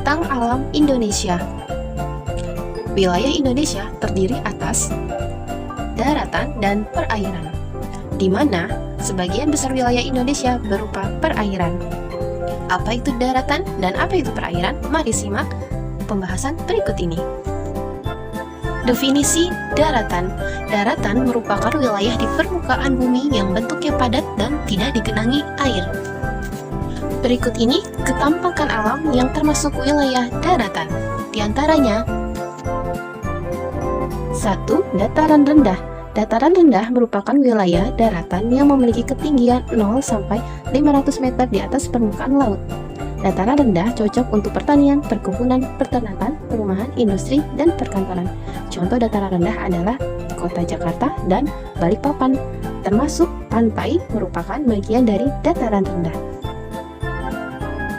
Bentang alam Indonesia. Wilayah Indonesia terdiri atas daratan dan perairan, di mana sebagian besar wilayah Indonesia berupa perairan. Apa itu daratan dan apa itu perairan? Mari simak pembahasan berikut ini. Definisi daratan. Daratan merupakan wilayah di permukaan bumi yang bentuknya padat dan tidak digenangi air. Berikut ini ketampakan alam yang termasuk wilayah daratan. Di antaranya 1. Dataran rendah. Dataran rendah merupakan wilayah daratan yang memiliki ketinggian 0 sampai 500 meter di atas permukaan laut. Dataran rendah cocok untuk pertanian, perkebunan, peternakan, perumahan, industri, dan perkantoran. Contoh dataran rendah adalah Kota Jakarta dan Balikpapan, termasuk pantai merupakan bagian dari dataran rendah.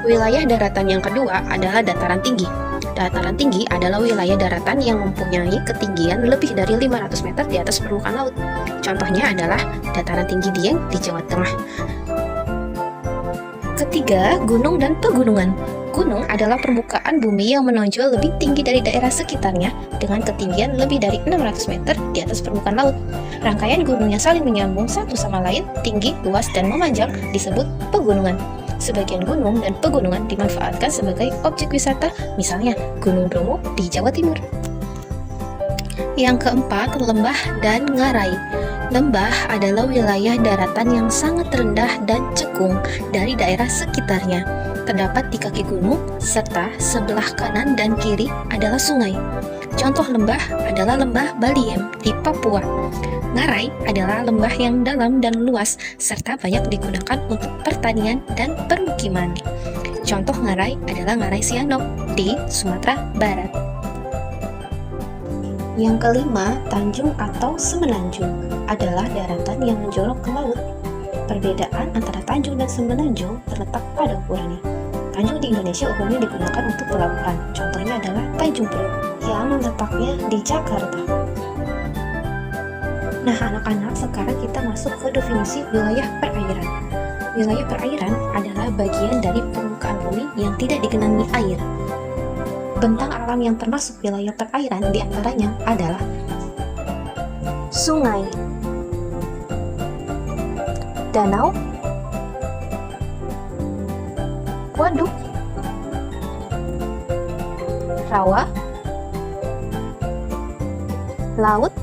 Wilayah daratan yang kedua adalah dataran tinggi. Dataran tinggi adalah wilayah daratan yang mempunyai ketinggian lebih dari 500 meter di atas permukaan laut. Contohnya adalah dataran tinggi Dieng di Jawa Tengah. Ketiga, gunung dan pegunungan. Gunung adalah permukaan bumi yang menonjol lebih tinggi dari daerah sekitarnya dengan ketinggian lebih dari 600 meter di atas permukaan laut. Rangkaian gunung yang saling menyambung satu sama lain, tinggi, luas, dan memanjang disebut pegunungan. Sebagian gunung dan pegunungan dimanfaatkan sebagai objek wisata, misalnya Gunung Bromo di Jawa Timur. Yang keempat, lembah dan ngarai. Lembah adalah wilayah daratan yang sangat rendah dan cekung dari daerah sekitarnya. Terdapat di kaki gunung, serta sebelah kanan dan kiri adalah sungai. Contoh lembah adalah lembah Baliem di Papua. Ngarai adalah lembah yang dalam dan luas, serta banyak digunakan untuk pertanian dan permukiman. Contoh ngarai adalah Ngarai Sianok di Sumatera Barat. Yang kelima, tanjung atau semenanjung adalah daratan yang menjorok ke laut. Perbedaan antara tanjung dan semenanjung terletak pada ukurannya. Tanjung di Indonesia umumnya digunakan untuk pelabuhan. Contohnya adalah Tanjung Priok yang letaknya di Jakarta. Nah, anak-anak, sekarang kita masuk ke definisi wilayah perairan. Wilayah perairan adalah bagian dari permukaan bumi yang tidak digenangi air. Bentang alam yang termasuk wilayah perairan diantaranya adalah sungai, danau, waduk, rawa, laut,